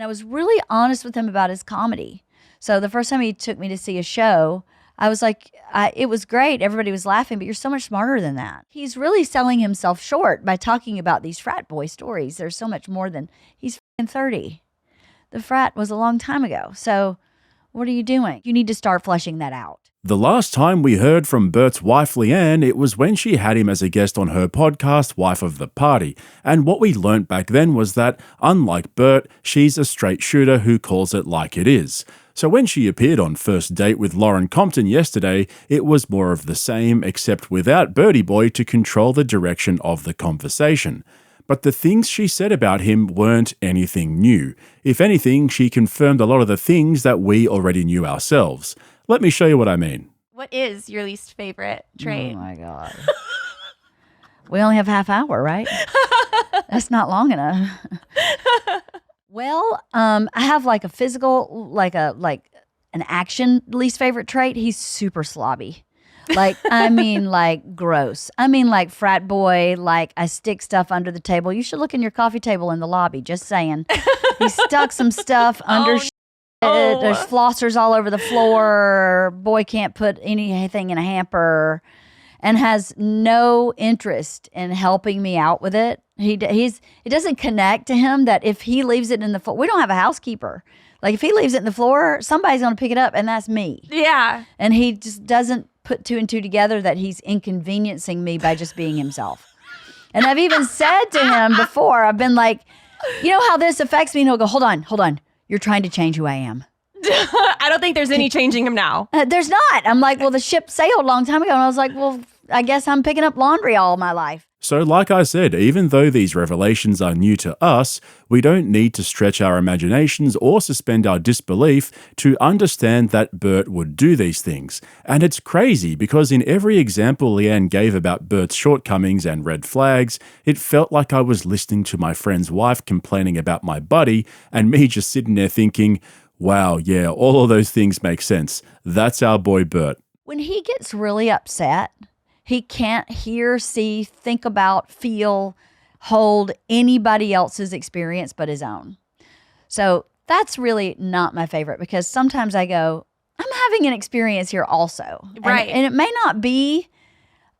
And I was really honest with him about his comedy. So the first time he took me to see a show, I was like, it was great. Everybody was laughing, but you're so much smarter than that. He's really selling himself short by talking about these frat boy stories. There's so much more than he's 30. The frat was a long time ago. So what are you doing? You need to start fleshing that out. The last time we heard from Bert's wife, LeeAnn, it was when she had him as a guest on her podcast, Wife of the Party. And what we learnt back then was that, unlike Bert, she's a straight shooter who calls it like it is. So when she appeared on First Date with Lauren Compton yesterday, it was more of the same, except without Bertie Boy to control the direction of the conversation. But the things she said about him weren't anything new. If anything, she confirmed a lot of the things that we already knew ourselves. Let me show you what I mean. What is your least favorite trait? Oh, my God. We only have half hour, right? That's not long enough. Well, I have like a physical, like an action least favorite trait. He's super slobby. Like, I mean, like gross. I mean, like frat boy, like I stick stuff under the table. You should look in your coffee table in the lobby, just saying. He stuck some stuff under There's flossers all over the floor. Boy can't put anything in a hamper and has no interest in helping me out with it. It doesn't connect to him that if he leaves it in the floor, we don't have a housekeeper. Like if he leaves it in the floor, somebody's going to pick it up and that's me. Yeah. And he just doesn't put two and two together that he's inconveniencing me by just being himself. And I've even said to him before, I've been like, you know how this affects me? And he'll go, hold on. You're trying to change who I am. I don't think there's any changing him now. There's not. I'm like, well, the ship sailed a long time ago. And I was like, well, I guess I'm picking up laundry all my life. So like I said, even though these revelations are new to us, we don't need to stretch our imaginations or suspend our disbelief to understand that Bert would do these things. And it's crazy because in every example LeeAnn gave about Bert's shortcomings and red flags, it felt like I was listening to my friend's wife complaining about my buddy and me just sitting there thinking, wow, yeah, all of those things make sense. That's our boy Bert. When he gets really upset, he can't hear, see, think about, feel, hold anybody else's experience but his own. So that's really not my favorite because sometimes I go, I'm having an experience here also. Right. And it may not be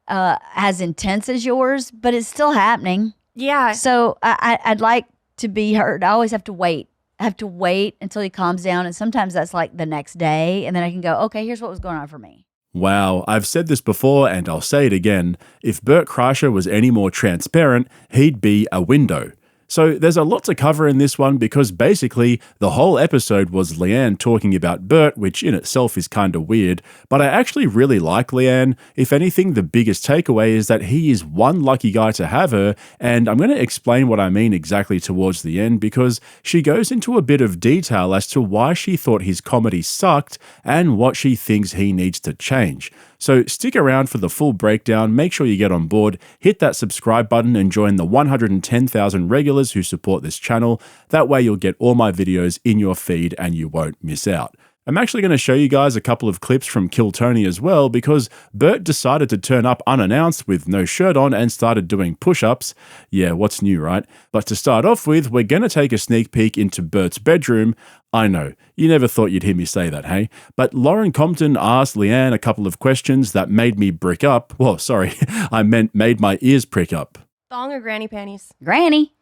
as intense as yours, but it's still happening. Yeah. So I'd like to be heard. I always have to wait. I have to wait until he calms down. And sometimes that's like the next day. And then I can go, okay, here's what was going on for me. Wow, I've said this before and I'll say it again. If Bert Kreischer was any more transparent, he'd be a window. So there's a lot to cover in this one because basically the whole episode was LeeAnn talking about Bert, which in itself is kind of weird, but I actually really like LeeAnn. If anything, the biggest takeaway is that he is one lucky guy to have her, and I'm going to explain what I mean exactly towards the end because she goes into a bit of detail as to why she thought his comedy sucked and what she thinks he needs to change. So stick around for the full breakdown, make sure you get on board, hit that subscribe button and join the 110,000 regulars who support this channel. That way you'll get all my videos in your feed and you won't miss out. I'm actually going to show you guys a couple of clips from Kill Tony as well because Bert decided to turn up unannounced with no shirt on and started doing push-ups. Yeah, what's new, right? But to start off with, we're going to take a sneak peek into Bert's bedroom. I know, you never thought you'd hear me say that, hey? But Lauren Compton asked LeeAnn a couple of questions that made me brick up. Well, sorry, I meant made my ears prick up. Thong or granny panties? Granny.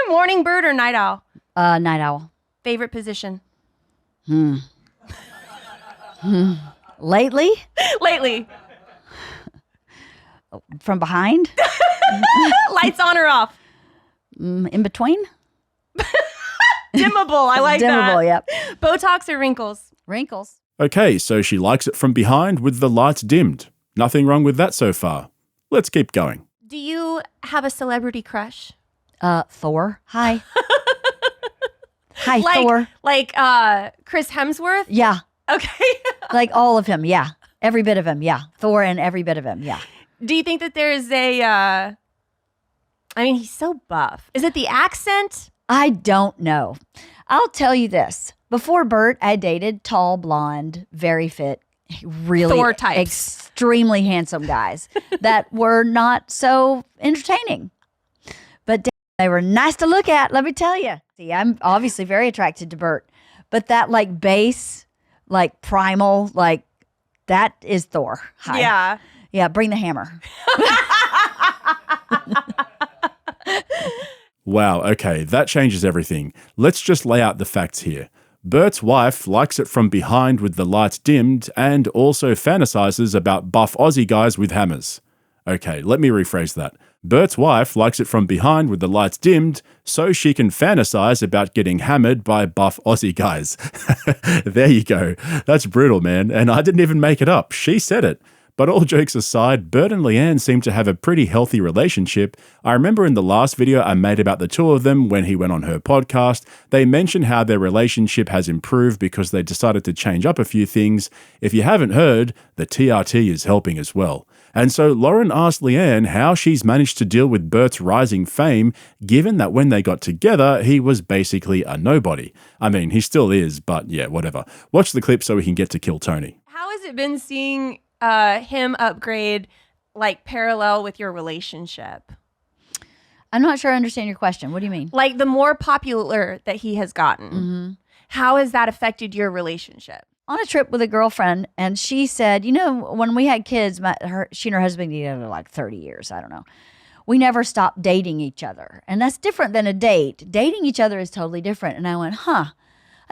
Morning bird or night owl? Night owl. Favorite position? Lately? Lately. From behind? Lights on or off? In between? Dimmable. I like that. Dimmable, yep. Botox or wrinkles? Wrinkles. Okay, so she likes it from behind with the lights dimmed. Nothing wrong with that so far. Let's keep going. Do you have a celebrity crush? Thor. Hi. Hi, Thor. Like Chris Hemsworth? Yeah. Okay. Like all of him, yeah. Every bit of him, yeah. Thor and every bit of him, yeah. Do you think that there's a, I mean, he's so buff. Is it the accent? I don't know. I'll tell you this. Before Bert, I dated tall, blonde, very fit, really Thor types. Extremely handsome guys that were not so entertaining. But They were nice to look at, let me tell you. See, I'm obviously very attracted to Bert, but that like bass, like primal, like that is Thor. Hi. Yeah. Yeah, bring the hammer. Wow, okay, that changes everything. Let's just lay out the facts here. Bert's wife likes it from behind with the lights dimmed and also fantasizes about buff Aussie guys with hammers. Okay, let me rephrase that. Bert's wife likes it from behind with the lights dimmed so she can fantasize about getting hammered by buff Aussie guys. There you go. That's brutal, man. And I didn't even make it up. She said it. But all jokes aside, Bert and Leanne seem to have a pretty healthy relationship. I remember in the last video I made about the two of them when he went on her podcast, they mentioned how their relationship has improved because they decided to change up a few things. If you haven't heard, the TRT is helping as well. And so Lauren asked Leanne how she's managed to deal with Bert's rising fame, given that when they got together, he was basically a nobody. I mean, he still is, but yeah, whatever. Watch the clip so we can get to Kill Tony. How has it been seeing him upgrade like parallel with your relationship? I'm not sure I understand your question. What do you mean? Like the more popular that he has gotten, how has that affected your relationship? On a trip with a girlfriend, and she said, you know, when we had kids, she and her husband together like 30 years, I don't know. We never stopped dating each other. And that's different than a date. Dating each other is totally different. And I went, I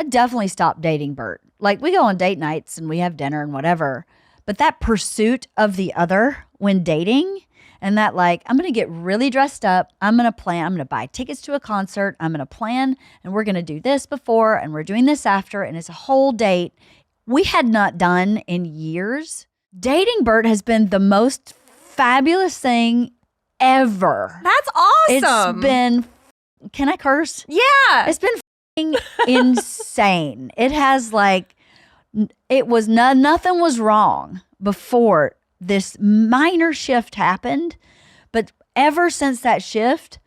definitely stopped dating Bert. Like we go on date nights and we have dinner and whatever. But that pursuit of the other when dating, and that like, I'm going to get really dressed up. I'm going to plan. I'm going to buy tickets to a concert. I'm going to plan, and we're going to do this before, and we're doing this after, and it's a whole date. We had not done in years. Dating Bert has been the most fabulous thing ever. That's awesome. It's been, can I curse? Yeah. It's been insane. It has like, it was nothing was wrong before this minor shift happened. But ever since that shift,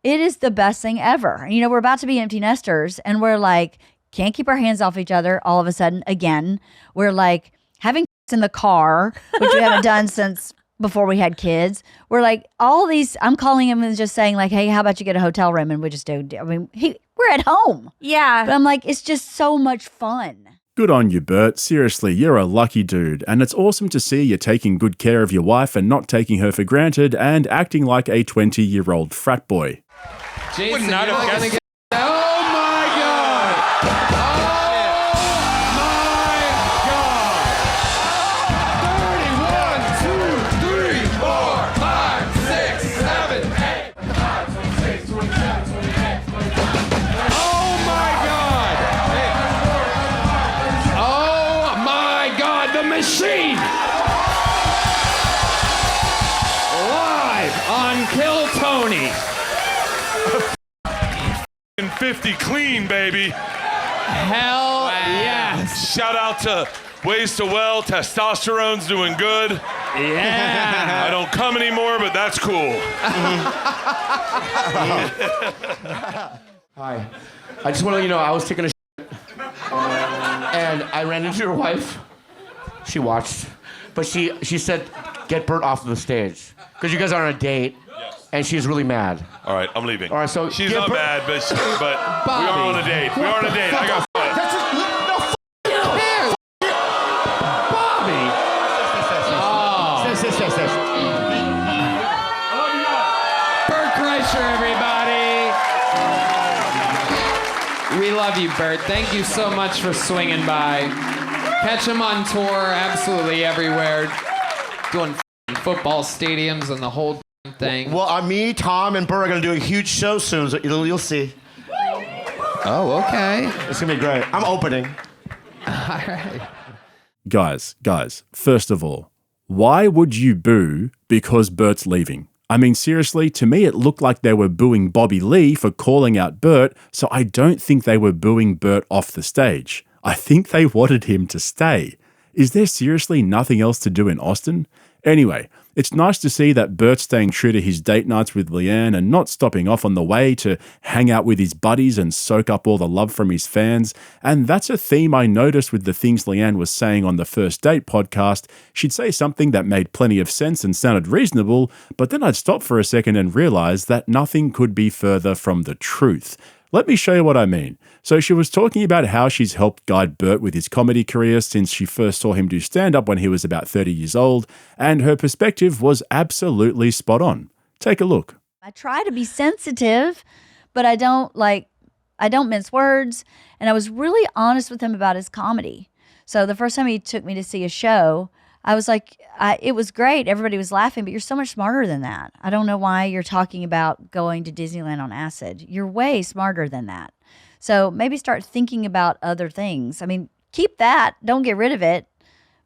it is the best thing ever. You know, we're about to be empty nesters and we're like, can't keep our hands off each other all of a sudden. Again, we're like having in the car, which we haven't done since before we had kids. We're like all these, I'm calling him and just saying like, hey, how about you get a hotel room? And we just do, I mean, we're at home. Yeah. But I'm like, it's just so much fun. Good on you, Bert. Seriously, you're a lucky dude, and it's awesome to see you taking good care of your wife and not taking her for granted and acting like a 20-year-old frat boy. Jason, you're not gonna get... Oh my God! Oh my God! 31, 2, 3, 4, 5, 6, 7, 8, 9, 26, 27, 28, 29. Oh my God! Oh my God, the machine! Live on Kill Tony. 50 clean, baby. Hell yes. Shout out to Ways to Well. Testosterone's doing good. Yeah. I don't come anymore, but that's cool. Hi. I just want to let you know I was taking a shit, and I ran into your wife. She watched, but she said, "Get Bert off of the stage," because you guys are on a date, and she's really mad. All right, I'm leaving. All right, so she's get not Bert- mad, but we are on a date. We are on a date. I got fun. That's just no. You. Bobby. Sis. Bert Kreischer, everybody. We love you, Bert. Thank you so much for swinging by. Catch him on tour absolutely everywhere. Doing football stadiums and the whole thing. Well, me, Tom, and Bert are going to do a huge show soon, so you'll see. Oh, okay. It's going to be great. I'm opening. All right. Guys, first of all, why would you boo because Bert's leaving? I mean, seriously, to me it looked like they were booing Bobby Lee for calling out Bert, so I don't think they were booing Bert off the stage. I think they wanted him to stay. Is there seriously nothing else to do in Austin? Anyway, It's nice to see that Bert's staying true to his date nights with Leanne and not stopping off on the way to hang out with his buddies and soak up all the love from his fans. And that's a theme I noticed with the things Leanne was saying on the First Date podcast. She'd say something that made plenty of sense and sounded reasonable, but then I'd stop for a second and realize that nothing could be further from the truth. Let me show you what I mean. So she was talking about how she's helped guide Bert with his comedy career since she first saw him do stand-up when he was about 30 years old, and her perspective was absolutely spot on. Take a look. I try to be sensitive, but I don't mince words, and I was really honest with him about his comedy. So the first time he took me to see a show, I was like, it was great. Everybody was laughing, but you're so much smarter than that. I don't know why you're talking about going to Disneyland on acid. You're way smarter than that. So maybe start thinking about other things. I mean, keep that. Don't get rid of it.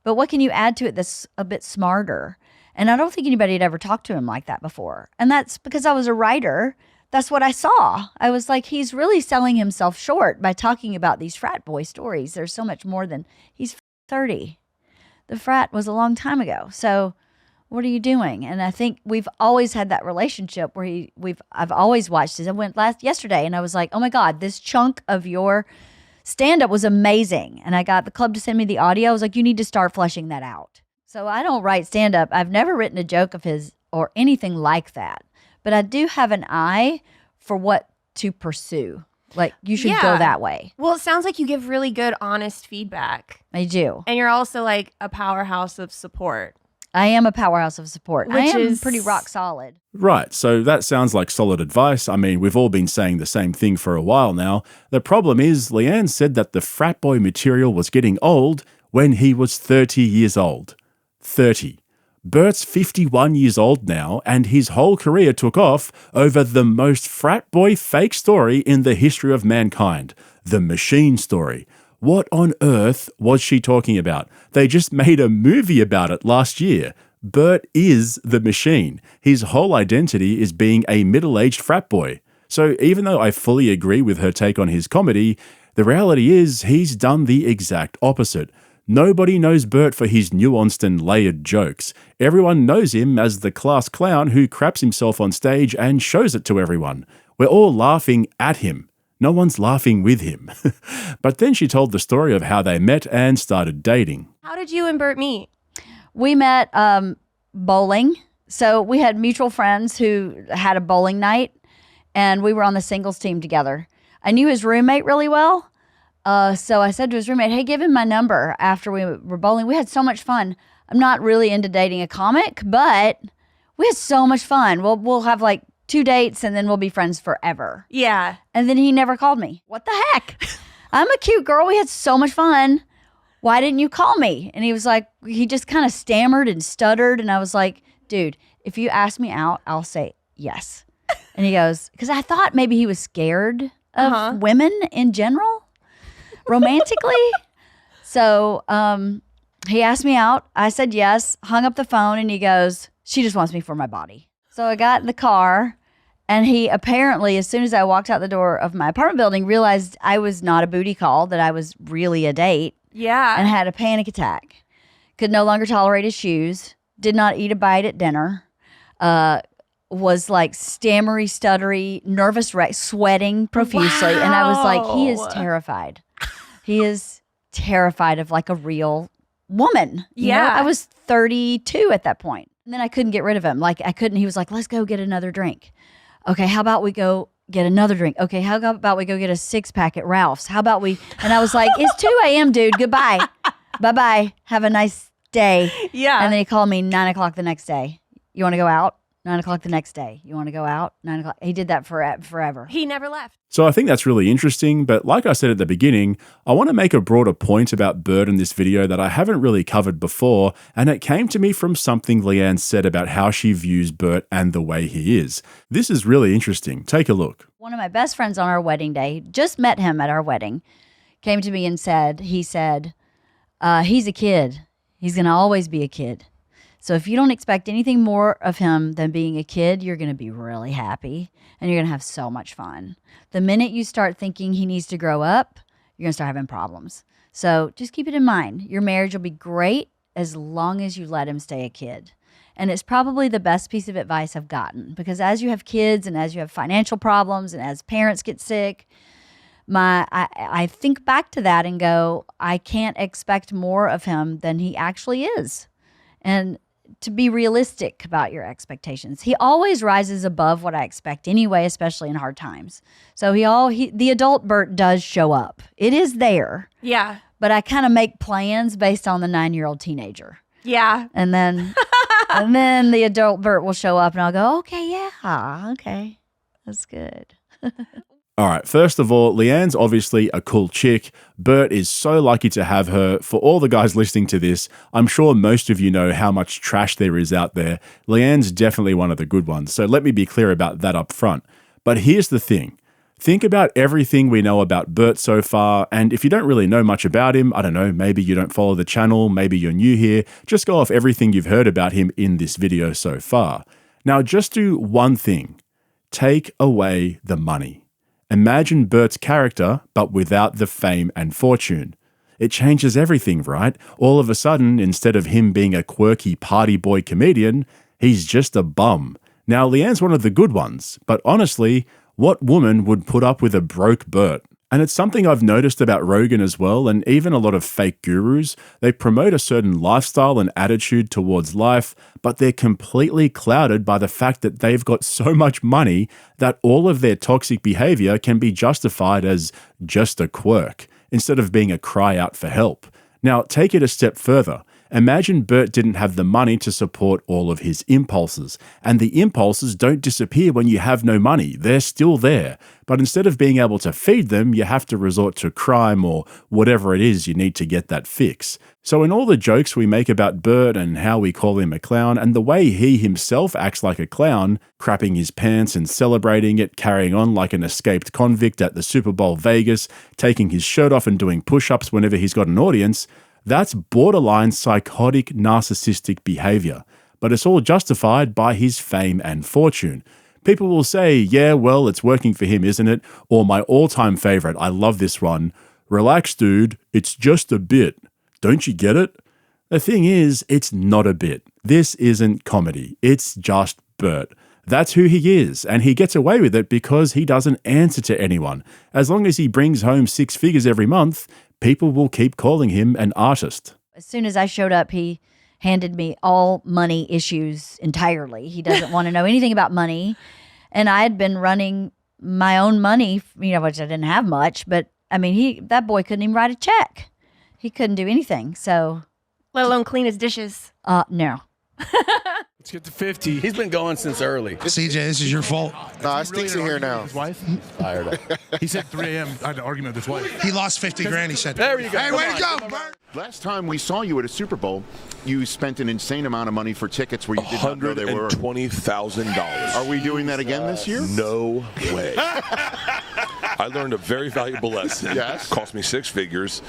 But what can you add to it that's a bit smarter? And I don't think anybody had ever talked to him like that before. And that's because I was a writer. That's what I saw. I was like, he's really selling himself short by talking about these frat boy stories. There's so much more than he's 30. The frat was a long time ago. So what are you doing? And I think we've always had that relationship where I've always watched it. I went yesterday and I was like, oh my God, this chunk of your stand-up was amazing. And I got the club to send me the audio. I was like, you need to start fleshing that out. So I don't write stand-up. I've never written a joke of his or anything like that. But I do have an eye for what to pursue. Like, you should go that way. Well, it sounds like you give really good, honest feedback. I do. And you're also like a powerhouse of support. I am a powerhouse of support. Which I am is pretty rock solid. Right, so that sounds like solid advice. I mean, we've all been saying the same thing for a while now. The problem is, Leanne said that the frat boy material was getting old when he was 30 years old. 30. Bert's 51 years old now, and his whole career took off over the most frat boy fake story in the history of mankind, the machine story. What on earth was she talking about? They just made a movie about it last year. Bert is the machine. His whole identity is being a middle-aged frat boy. So even though I fully agree with her take on his comedy, the reality is he's done the exact opposite. Nobody knows Bert for his nuanced and layered jokes. Everyone knows him as the class clown who craps himself on stage and shows it to everyone. We're all laughing at him. No one's laughing with him. But then she told the story of how they met and started dating. How did you and Bert meet? We met bowling. So we had mutual friends who had a bowling night, and we were on the singles team together. I knew his roommate really well. So I said to his roommate, hey, give him my number after we were bowling. We had so much fun. I'm not really into dating a comic, but we had so much fun. We'll have like 2 dates and then we'll be friends forever. Yeah. And then he never called me. What the heck? I'm a cute girl. We had so much fun. Why didn't you call me? And he was like, he just kind of stammered and stuttered. And I was like, dude, if you ask me out, I'll say yes. And he goes, because I thought maybe he was scared of women in general. Romantically. So he asked me out. I said yes, hung up the phone, and he goes, she just wants me for my body. So I got in the car, and he apparently, as soon as I walked out the door of my apartment building, realized I was not a booty call, that I was really a date. Yeah. And had a panic attack. Could no longer tolerate his shoes. Did not eat a bite at dinner. Was like stammery, stuttery, nervous wreck, sweating profusely. Wow. And I was like, he is terrified. He is terrified of like a real woman. You know? I was 32 at that point. And then I couldn't get rid of him. Like I couldn't, he was like, let's go get another drink. Okay, how about we go get another drink? Okay, how about we go get a 6-pack at Ralph's? How about we, and I was like, it's 2 a.m., dude. Goodbye. Bye-bye. Have a nice day. Yeah. And then he called me 9 o'clock the next day. You want to go out? 9 o'clock the next day. You want to go out? 9 o'clock. He did that forever. He never left. So I think that's really interesting, but like I said at the beginning, I want to make a broader point about Bert in this video that I haven't really covered before, and it came to me from something Leanne said about how she views Bert and the way he is. This is really interesting. Take a look. One of my best friends on our wedding day, just met him at our wedding, came to me and said, he's a kid. He's going to always be a kid. So if you don't expect anything more of him than being a kid, you're going to be really happy and you're going to have so much fun. The minute you start thinking he needs to grow up, you're going to start having problems. So just keep it in mind. Your marriage will be great as long as you let him stay a kid. And it's probably the best piece of advice I've gotten, because as you have kids and as you have financial problems and as parents get sick, I think back to that and go, I can't expect more of him than he actually is. And to be realistic about your expectations. He always rises above what I expect anyway, especially in hard times. So the adult Bert does show up. It is there. Yeah. But I kind of make plans based on the 9-year-old teenager. Yeah. And then the adult Bert will show up and I'll go, okay, that's good. All right, first of all, Leanne's obviously a cool chick. Bert is so lucky to have her. For all the guys listening to this, I'm sure most of you know how much trash there is out there. Leanne's definitely one of the good ones, so let me be clear about that up front. But here's the thing. Think about everything we know about Bert so far, and if you don't really know much about him, I don't know, maybe you don't follow the channel, maybe you're new here, just go off everything you've heard about him in this video so far. Now, just do one thing. Take away the money. Imagine Bert's character, but without the fame and fortune. It changes everything, right? All of a sudden, instead of him being a quirky party boy comedian, he's just a bum. Now, Leanne's one of the good ones, but honestly, what woman would put up with a broke Bert? And it's something I've noticed about Rogan as well, and even a lot of fake gurus. They promote a certain lifestyle and attitude towards life, but they're completely clouded by the fact that they've got so much money that all of their toxic behavior can be justified as just a quirk, instead of being a cry out for help. Now, take it a step further. Imagine Bert didn't have the money to support all of his impulses. And the impulses don't disappear when you have no money. They're still there. But instead of being able to feed them, you have to resort to crime or whatever it is you need to get that fix. So in all the jokes we make about Bert and how we call him a clown, and the way he himself acts like a clown, crapping his pants and celebrating it, carrying on like an escaped convict at the Super Bowl Vegas, taking his shirt off and doing push-ups whenever he's got an audience, that's borderline psychotic narcissistic behavior, but it's all justified by his fame and fortune. People will say, yeah, well, it's working for him, isn't it? Or my all-time favorite, I love this one, relax, dude, it's just a bit. Don't you get it? The thing is, it's not a bit. This isn't comedy. It's just Bert. That's who he is, and he gets away with it because he doesn't answer to anyone. As long as he brings home 6 figures every month, people will keep calling him an artist. As soon as I showed up, he handed me all money issues entirely. He doesn't want to know anything about money. And I had been running my own money, which I didn't have much, but I mean, that boy couldn't even write a check. He couldn't do anything. So, let alone clean his dishes. No. Let's get to 50. He's been going since early. CJ, this is your fault. No, it stinks in here now. His wife? Fired up. He said 3 a.m. I had an argument with his wife. He lost 50 grand, he said. There you go. Hey, way to go, Bert. Last time we saw you at a Super Bowl, you spent an insane amount of money for tickets where you did not know they were. $120,000. Are we doing that again this year? No way. I learned a very valuable lesson. Yes. Cost me 6 figures.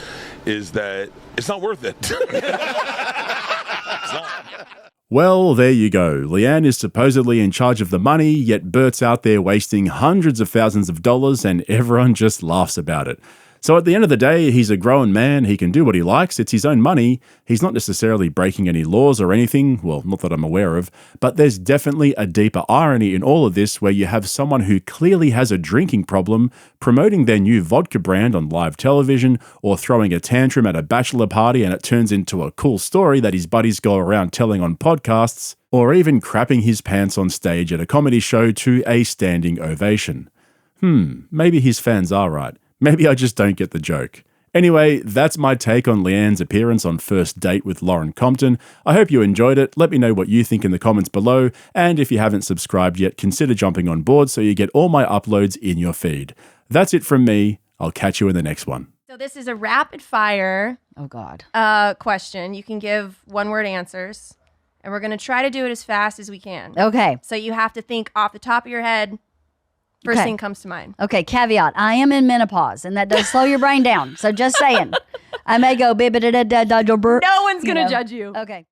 Is that it's not worth it. It's not. Well, there you go. Leanne is supposedly in charge of the money, yet Bert's out there wasting hundreds of thousands of dollars and everyone just laughs about it. So at the end of the day, he's a grown man. He can do what he likes. It's his own money. He's not necessarily breaking any laws or anything. Well, not that I'm aware of. But there's definitely a deeper irony in all of this where you have someone who clearly has a drinking problem promoting their new vodka brand on live television or throwing a tantrum at a bachelor party and it turns into a cool story that his buddies go around telling on podcasts, or even crapping his pants on stage at a comedy show to a standing ovation. Maybe his fans are right. Maybe I just don't get the joke. Anyway, that's my take on Leanne's appearance on First Date with Lauren Compton. I hope you enjoyed it. Let me know what you think in the comments below. And if you haven't subscribed yet, consider jumping on board so you get all my uploads in your feed. That's it from me. I'll catch you in the next one. So this is a rapid fire Oh, God. question. You can give 1-word answers. And we're going to try to do it as fast as we can. Okay. So you have to think off the top of your head. First Okay. thing comes to mind. Okay, caveat. I am in menopause, and that does slow your brain down. So just saying. I may go, No one's going to judge you. Okay.